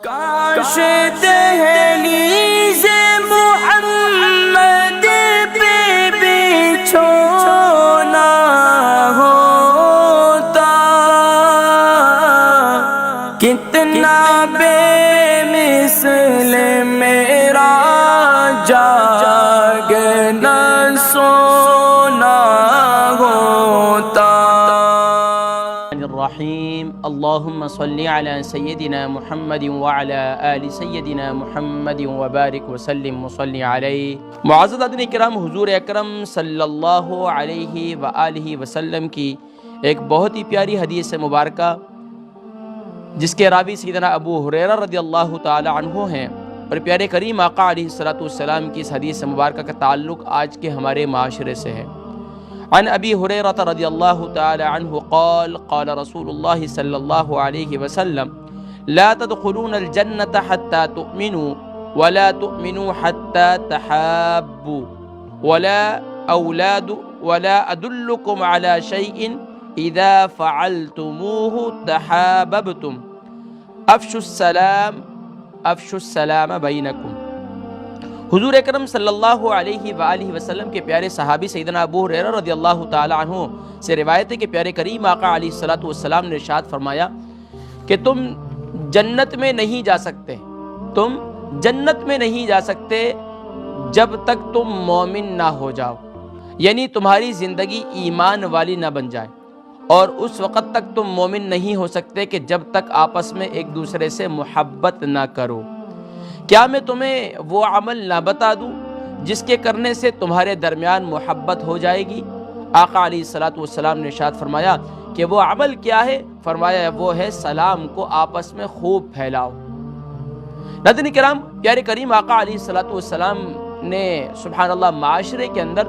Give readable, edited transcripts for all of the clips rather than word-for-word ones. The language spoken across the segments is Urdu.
کاش دہلیز محمد پہ بچھونا ہوتا، کتنا بے مثل میرا جاگنا سونا ہوتا۔ الرحیم اللہم صلی علی سیدنا محمد وعلی آل سیدنا محمد وبارک وسلم وصلی علیہ۔ معزز حضرات کرام، حضور اکرم صلی اللہ علیہ وآلہ وسلم کی ایک بہت ہی پیاری حدیث مبارکہ جس کے راوی سیدنا ابو ہریرہ رضی اللہ تعالی عنہ ہیں، اور پیارے کریم آقا علیہ السلام کی اس حدیث مبارکہ کا تعلق آج کے ہمارے معاشرے سے ہے۔ عن ابی ہریرہ رضی اللہ تعالی عنہ قال قال رسول اللہ صلی اللہ علیہ وسلم لا تدخلون الجنة حتى تؤمنوا ولا تؤمنوا حتى تحابوا ولا أدلكم على شيء إذا فعلتموه تحاببتم افشوا السلام بينكم۔ حضور اکرم صلی اللہ علیہ وآلہ وسلم کے پیارے صحابی سیدنا ابو ہریرہ رضی اللہ تعالی عنہ سے روایت ہے کہ پیارے کریم آقا علیہ السلام نے ارشاد فرمایا کہ تم جنت میں نہیں جا سکتے جب تک تم مومن نہ ہو جاؤ، یعنی تمہاری زندگی ایمان والی نہ بن جائے، اور اس وقت تک تم مومن نہیں ہو سکتے کہ جب تک آپس میں ایک دوسرے سے محبت نہ کرو۔ کیا میں تمہیں وہ عمل نہ بتا دوں جس کے کرنے سے تمہارے درمیان محبت ہو جائے گی؟ آقا علیہ السلام نے ارشاد فرمایا کہ وہ عمل کیا ہے؟ فرمایا وہ ہے سلام کو آپس میں خوب پھیلاؤ۔ ناظرین کرام، پیارے کریم آقا علیہ السلام نے سبحان اللہ معاشرے کے اندر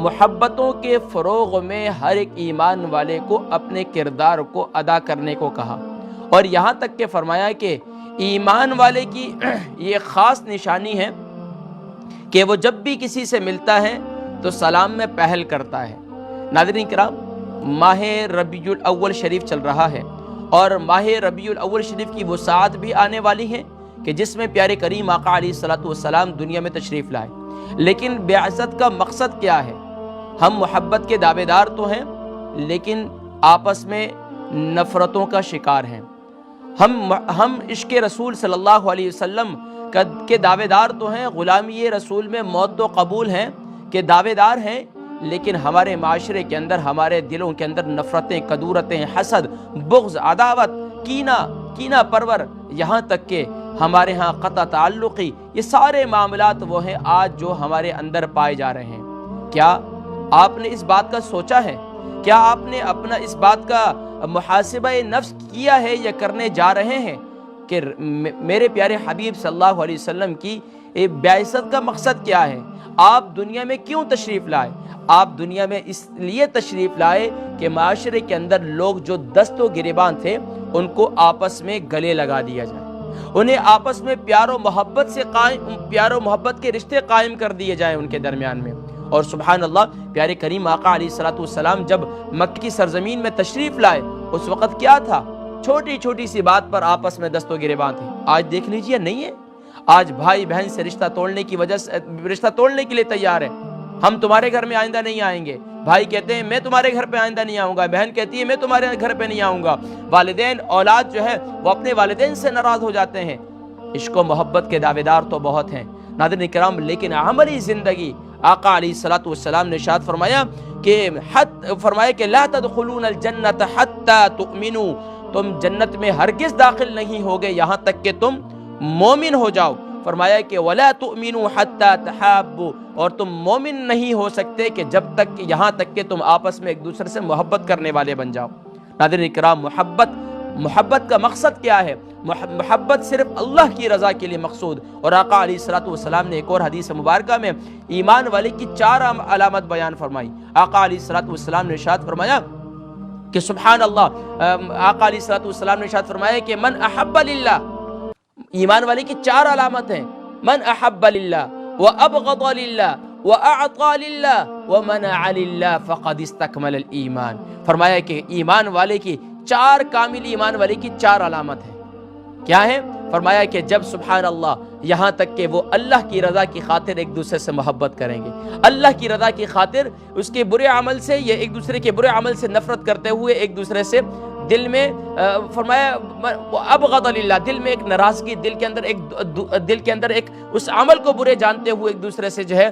محبتوں کے فروغ میں ہر ایک ایمان والے کو اپنے کردار کو ادا کرنے کو کہا، اور یہاں تک کہ فرمایا کہ ایمان والے کی یہ خاص نشانی ہے کہ وہ جب بھی کسی سے ملتا ہے تو سلام میں پہل کرتا ہے۔ ناظرین کرام، ماہ ربیع الاول شریف چل رہا ہے، اور ماہ ربیع الاول شریف کی وہ ساعت بھی آنے والی ہے کہ جس میں پیارے کریم آقا علیہ السلام دنیا میں تشریف لائے۔ لیکن بعثت کا مقصد کیا ہے؟ ہم محبت کے دعوے دار تو ہیں، لیکن آپس میں نفرتوں کا شکار ہیں۔ ہم عشق رسول صلی اللہ علیہ وسلم کے دعوے دار تو ہیں، غلامی رسول میں موت تو قبول ہیں کہ دعوے دار ہیں، لیکن ہمارے معاشرے کے اندر، ہمارے دلوں کے اندر نفرتیں، کدورتیں، حسد، بغض، عداوت، کینہ پرور، یہاں تک کہ ہمارے ہاں قطع تعلقی، یہ سارے معاملات وہ ہیں آج جو ہمارے اندر پائے جا رہے ہیں۔ کیا آپ نے اس بات کا سوچا ہے؟ کیا آپ نے اپنا اس بات کا محاسبہ نفس کیا ہے یا کرنے جا رہے ہیں کہ میرے پیارے حبیب صلی اللہ علیہ وسلم کی بعثت کا مقصد کیا ہے؟ آپ دنیا میں کیوں تشریف لائے؟ آپ دنیا میں اس لیے تشریف لائے کہ معاشرے کے اندر لوگ جو دست و گریباں تھے ان کو آپس میں گلے لگا دیا جائے، انہیں آپس میں پیار و محبت کے رشتے قائم کر دیے جائیں ان کے درمیان میں۔ اور سبحان اللہ، پیارے کریم آقا علیہ السلام جب مکہ کی سرزمین میں تشریف لائے اس وقت کیا تھا؟ چھوٹی چھوٹی سی بات پر آپس میں دست و گریباں تھے۔ آج دیکھ لیجئے نہیں ہے، آج بھائی بہن سے رشتہ توڑنے کے لیے تیار ہے۔ ہم تمہارے گھر میں آئندہ نہیں آئیں گے، بھائی کہتے ہیں میں تمہارے گھر پہ آئندہ نہیں آؤں گا، بہن کہتی ہے میں تمہارے گھر پہ نہیں آؤں گا۔ والدین، اولاد جو ہے وہ اپنے والدین سے ناراض ہو جاتے ہیں۔ عشق و محبت کے دعوے دار تو بہت ہیں ناظرین کرام، لیکن عملی زندگی آقا علیہ السلام نے ارشاد فرمایا کہ لا تدخلون الجنة حتى تؤمنوا، تم جنت میں ہرگز داخل نہیں ہوگے یہاں تک کہ تم مومن ہو جاؤ۔ فرمایا کہ ولا تؤمنوا حتى تحابوا، اور تم مومن نہیں ہو سکتے کہ یہاں تک کہ تم آپس میں ایک دوسرے سے محبت کرنے والے بن جاؤ۔ ناظرین کرام، محبت کا مقصد کیا ہے؟ محبت صرف اللہ کی رضا کے لیے مقصود، اور آقا علیہ السلام نے ایک اور حدیث مبارکہ میں ایمان والے کی 4 علامت بیان فرمائی۔ آقا علیہ السلام نے ارشاد فرمایا کہ سبحان اللہ، آقا علیہ السلام نے ارشاد فرمایا کہ من احب للہ، ایمان والے کی 4 علامت ہیں، من احب للہ وابغض للہ وَأَعْطَى لِلَّهِ وَمَنَعَ لِلَّهِ فَقَدْ اسْتَكْمَلَ الْإِيمَانِ۔ فرمایا کہ ایمان والے کی 4 کامل ایمان والے کی 4 علامت ہیں۔ کیا ہے؟ فرمایا کہ جب سبحان اللہ یہاں تک کہ وہ اللہ کی رضا کی خاطر ایک دوسرے سے محبت کریں گے، اللہ کی رضا کی خاطر اس کے برے عمل سے، یہ ایک دوسرے کے برے عمل سے نفرت کرتے ہوئے ایک دوسرے سے دل میں فرمایا ابغض للہ، دل میں ایک ناراضگی، دل کے اندر ایک اس عمل کو برے جانتے ہوئے ایک دوسرے سے جو ہے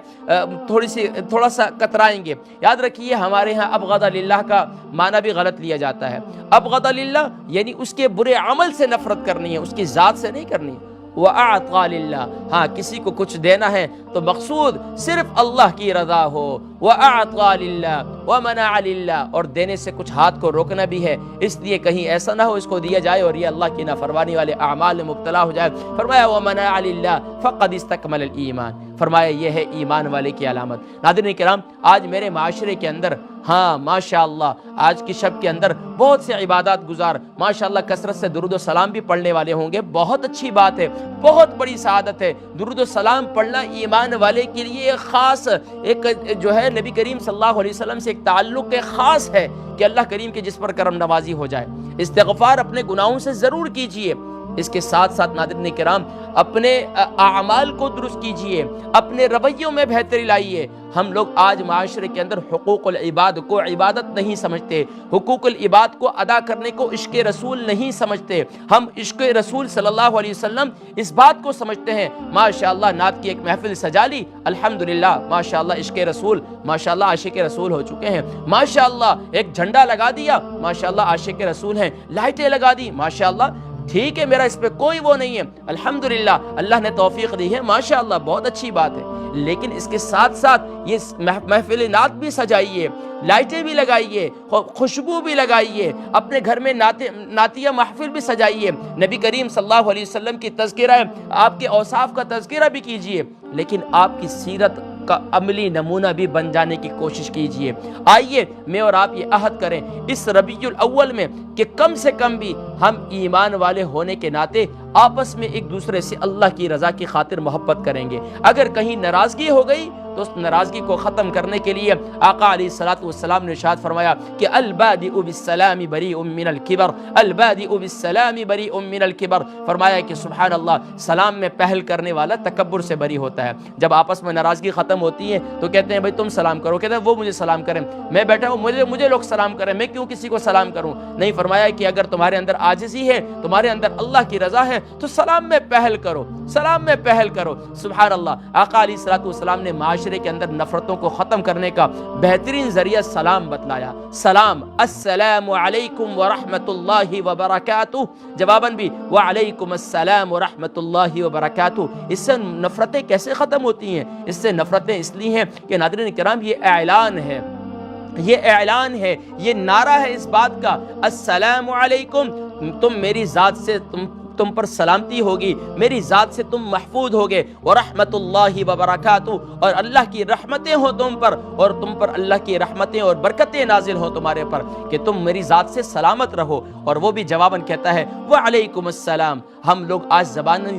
تھوڑا سا کترائیں گے۔ یاد رکھیے ہمارے ہاں ابغض للہ کا معنی بھی غلط لیا جاتا ہے۔ ابغض للہ یعنی اس کے برے عمل سے نفرت کرنی ہے، اس کی ذات سے نہیں کرنی ہے۔ وَأَعْطَى لِلَّهِ، ہاں کسی کو کچھ دینا ہے تو مقصود صرف اللہ کی رضا ہو۔ وَأَعْطَى لِلَّهِ وَمَنَعَ لِلَّهِ، اور دینے سے کچھ ہاتھ کو روکنا بھی ہے، اس لیے کہیں ایسا نہ ہو اس کو دیا جائے اور یہ اللہ کی نافرمانی والے اعمال میں مبتلا ہو جائے۔ فرمایا وَمَنَعَ لِلَّهِ فَقَدِ اسْتَكْمَلَ الْإِيمَانَ، فرمایا یہ ہے ایمان والے کی علامت۔ ناظرین کرام، آج میرے معاشرے کے اندر ہاں ماشاءاللہ آج کی شب کے اندر بہت سے عبادات گزار ماشاءاللہ کثرت سے درود و سلام بھی پڑھنے والے ہوں گے، بہت اچھی بات ہے، بہت بڑی سعادت ہے۔ درود و سلام پڑھنا ایمان والے کے لیے ایک خاص ایک جو ہے نبی کریم صلی اللہ علیہ وسلم سے ایک تعلق خاص ہے کہ اللہ کریم کے جس پر کرم نوازی ہو جائے۔ استغفار اپنے گناہوں سے ضرور کیجئے، اس کے ساتھ ساتھ ناظرین کرام اپنے اعمال کو درست کیجئے، اپنے رویوں میں بہتری لائیے۔ ہم لوگ آج معاشرے کے اندر حقوق العباد کو عبادت نہیں سمجھتے، حقوق العباد کو ادا کرنے کو عشق رسول نہیں سمجھتے۔ ہم عشق رسول صلی اللہ علیہ وسلم اس بات کو سمجھتے ہیں۔ ماشاءاللہ نعت کی ایک محفل سجا لی، الحمدللہ ماشاءاللہ عشق رسول، ماشاءاللہ عاشق رسول ہو چکے ہیں۔ ماشاءاللہ ایک جھنڈا لگا دیا، ماشاءاللہ عاشق رسول ہیں۔ لائٹیں لگا دی، ماشاءاللہ ٹھیک ہے، میرا اس پہ کوئی وہ نہیں ہے، الحمدللہ اللہ نے توفیق دی ہے، ماشاءاللہ بہت اچھی بات ہے۔ لیکن اس کے ساتھ ساتھ یہ محفل نعت بھی سجائیے، لائٹیں بھی لگائیے، خوشبو بھی لگائیے، اپنے گھر میں نعتیہ محفل بھی سجائیے، نبی کریم صلی اللہ علیہ وسلم کی تذکرہ، آپ کے اوصاف کا تذکرہ بھی کیجئے، لیکن آپ کی سیرت کا عملی نمونہ بھی بن جانے کی کوشش کیجئے۔ آئیے میں اور آپ یہ عہد کریں اس ربیع الاول میں کہ کم سے کم بھی ہم ایمان والے ہونے کے ناطے آپس میں ایک دوسرے سے اللہ کی رضا کی خاطر محبت کریں گے۔ اگر کہیں ناراضگی ہو گئی تو اس ناراضگی کو ختم کرنے کے لیے آقا علیہ الصلوۃ والسلام نے ارشاد فرمایا کہ البادئ بالسلام بریء من الکبر، البادئ بالسلام بریء من الکبر، فرمایا کہ سبحان اللہ سلام میں پہل کرنے والا تکبر سے بری ہوتا ہے۔ جب آپس میں ناراضگی ختم ہوتی ہے تو کہتے ہیں بھائی تم سلام کرو، کہتے ہیں وہ مجھے سلام کریں، میں بیٹھا ہوں مجھے لوگ سلام کریں، میں کیوں کسی کو سلام کروں؟ نہیں، فرمایا کہ اگر تمہارے اندر عاجزی ہے، تمہارے اندر اللہ کی رضا ہے تو سلام میں پہل کرو، سلام میں پہل کرو۔ سبحان اللہ، آقا علیہ الصلوۃ والسلام نے معاشرے کے اندر نفرتوں کو ختم کرنے کا بہترین ذریعہ سلام بتلایا۔ سلام، السلام علیکم ورحمۃ اللہ وبرکاتہ، جواباً بھی وعلیکم السلام ورحمۃ اللہ وبرکاتہ۔ اس سے نفرتیں کیسے ختم ہوتی ہیں؟ اس سے نفرتیں اس لیے ہیں کہ ناظرین کرام یہ اعلان ہے، یہ اعلان ہے، یہ نعرہ ہے اس بات کا، السلام علیکم، تم میری ذات سے تم پر سلامتی ہوگی، میری ذات سے تم محفوظ ہوگے، ورحمت اللہ وبرکاتہ، اور اللہ کی رحمتیں ہوں تم پر، اور تم پر اللہ کی رحمتیں اور برکتیں نازل ہوں تمہارے پر، کہ تم میری ذات سے سلامت رہو۔ اور وہ بھی جواباً کہتا ہے وعلیکم السلام۔ ہم لوگ آج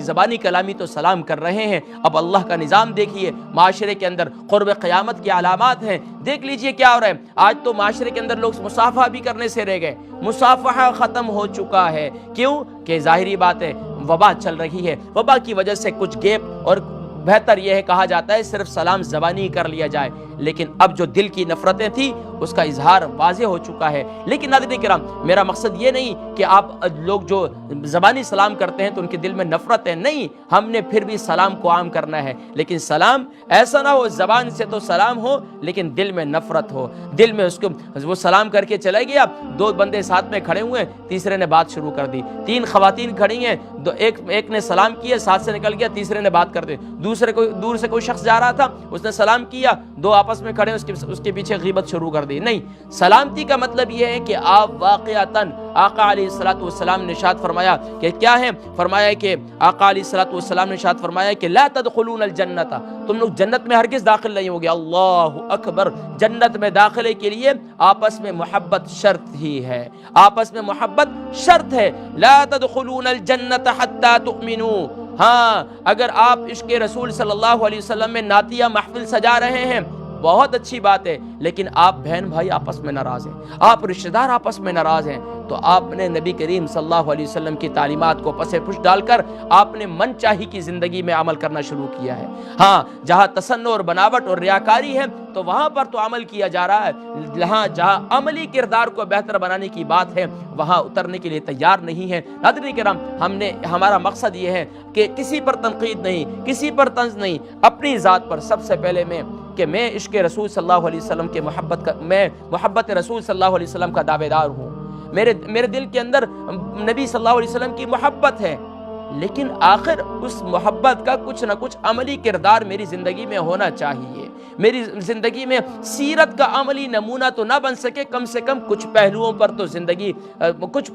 زبانی کلامی تو سلام کر رہے ہیں، اب اللہ کا نظام دیکھیے، معاشرے کے اندر قرب قیامت کی علامات ہیں، دیکھ لیجئے کیا ہو رہا ہے۔ آج تو معاشرے کے اندر لوگ مصافحہ بھی کرنے سے رہ گئے، مصافحہ ختم ہو چکا ہے۔ کیوں؟ کہ ظاہری بات ہے وبا چل رہی ہے، وبا کی وجہ سے کچھ گیپ، اور بہتر یہ ہے کہا جاتا ہے صرف سلام زبانی کر لیا جائے، لیکن اب جو دل کی نفرتیں تھی اس کا اظہار واضح ہو چکا ہے۔ لیکن ناظرین کرام میرا مقصد یہ نہیں کہ آپ لوگ جو زبانی سلام کرتے ہیں تو ان کے دل میں نفرت ہے، نہیں، ہم نے پھر بھی سلام کو عام کرنا ہے، لیکن سلام ایسا نہ ہو زبان سے تو سلام ہو لیکن دل میں نفرت ہو، دل میں اس کو وہ سلام کر کے چلے گیا، دو بندے ساتھ میں کھڑے ہوئے، تیسرے نے بات شروع کر دی، تین خواتین کھڑی ہیں، ایک نے سلام کیا، ساتھ سے نکل گیا، تیسرے نے بات کر دی، دور سے کوئی شخص جا رہا تھا، اس نے سلام کیا، دو آپس میں کھڑے اس کے پیچھے غیبت شروع کر دی۔ نہیں، سلامتی کا مطلب یہ ہے کہ آپ واقعتاً آقا علیہ الصلوۃ والسلام نے ارشاد فرمایا کہ کیا ہے، فرمایا کہ آقا علیہ الصلوۃ والسلام نے ارشاد فرمایا کہ لا تدخلون الجنت، تم لوگ جنت میں ہرگز داخل نہیں ہوگے، اللہ اکبر، جنت میں داخلے کے لیے آپس میں محبت شرط ہی ہے، آپس میں محبت شرط ہے، لا تدخلون الجنت حتی تؤمنوا۔ ہاں اگر آپ عشق رسول صلی اللہ علیہ وسلم میں نعتیہ محفل سجا رہے ہیں بہت اچھی بات ہے، لیکن آپ بہن بھائی آپس میں ناراض ہیں، آپ رشتہ دار آپس میں ناراض ہیں، تو آپ نے نبی کریم صلی اللہ علیہ وسلم کی تعلیمات کو پس پش ڈال کر آپ نے من چاہی کی زندگی میں عمل کرنا شروع کیا ہے۔ ہاں جہاں تصنع اور بناوٹ اور ریاکاری ہے تو وہاں پر تو عمل کیا جا رہا ہے، جہاں عملی کردار کو بہتر بنانے کی بات ہے وہاں اترنے کے لیے تیار نہیں ہے۔ ناظرین کرام، ہمارا مقصد یہ ہے کہ کسی پر تنقید نہیں، کسی پر طنز نہیں، اپنی ذات پر سب سے پہلے میں عشق رسول صلی اللہ علیہ وسلم کے میں محبت رسول صلی اللہ علیہ وسلم کا دعوے دار ہوں۔ میرے دل کے اندر نبی صلی اللہ علیہ وسلم کی محبت ہے، لیکن آخر اس محبت کا کچھ نہ کچھ عملی کردار میری زندگی میں ہونا چاہیے۔ میری زندگی میں سیرت کا عملی نمونہ تو نہ بن سکے، کم سے کم کچھ پہلوؤں پر تو کچھ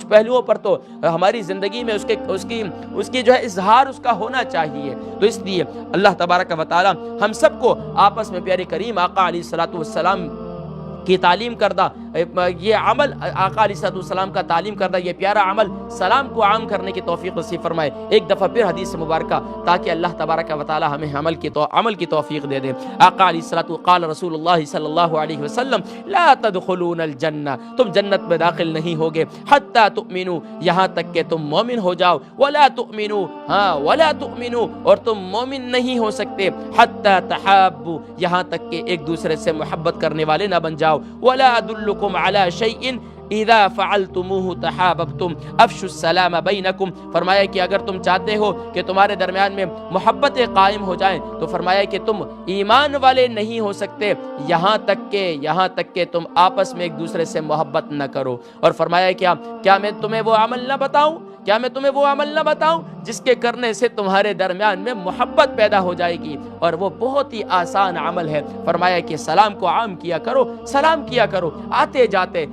پہلوؤں پر تو ہماری زندگی میں اس کی جو ہے اظہار اس کا ہونا چاہیے۔ تو اس لیے اللہ تبارک و تعالی ہم سب کو آپس میں پیارے کریم آقا علیہ الصلوۃ والسلام کی تعلیم کردہ یہ عمل، آقا علیہ السلام کا تعلیم کردہ یہ پیارا عمل سلام کو عام کرنے کی توفیق نصیب فرمائے۔ ایک دفعہ پھر حدیث مبارکہ تاکہ اللہ تبارک و تعالی ہمیں عمل کی توفیق دے دے۔ آقا علیہ الصلوۃ قال رسول اللہ صلی اللہ علیہ وسلم لا تدخلون الجنہ، تم جنت میں داخل نہیں ہوگے حتی تؤمنوا، یہاں تک کہ تم مومن ہو جاؤ، ولا تؤمنوا اور تم مومن نہیں ہو سکتے حتی تحابوا، یہاں تک کہ ایک دوسرے سے محبت کرنے والے نہ بن جاؤ، ولا ادلکم علی شیء اذا فعلتموه تحاببتم افشوا السلام بینکم، فرمایا کہ اگر تم چاہتے ہو کہ تمہارے درمیان میں محبتیں قائم ہو جائیں تو فرمایا کہ تم ایمان والے نہیں ہو سکتے یہاں تک کہ تم آپس میں ایک دوسرے سے محبت نہ کرو۔ اور فرمایا کیا میں تمہیں وہ عمل نہ بتاؤں جس کے کرنے سے تمہارے درمیان میں محبت پیدا ہو جائے گی، اور وہ بہت ہی آسان عمل ہے۔ فرمایا کہ سلام کو عام کیا کرو آتے جاتے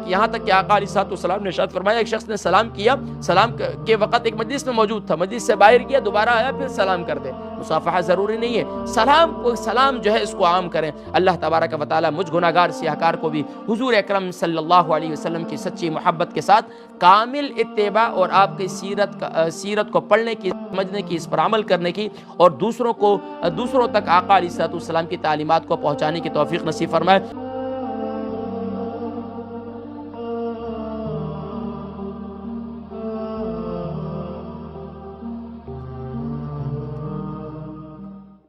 یہاں تک کہ آقا علیہ السلام نے ارشاد فرمایا ایک شخص نے سلام کیا، سلام کے وقت ایک مجلس میں موجود تھا، مجلس سے باہر گیا، دوبارہ آیا، پھر سلام کر دے۔ مصافحہ ضروری نہیں ہے، سلام جو ہے اس کو عام کریں۔ اللہ تبارک و تعالی مجھ گناہگار سیاہکار کو بھی حضور اکرم صلی اللہ علیہ وسلم کی سچی محبت کے ساتھ کامل اتباع اور آپ کی سیرت کو پڑھنے کی، سمجھنے کی، اس پر عمل کرنے کی، اور دوسروں تک آقا علیہ السلام کی تعلیمات کو پہنچانے کی توفیق نصیب فرمائے۔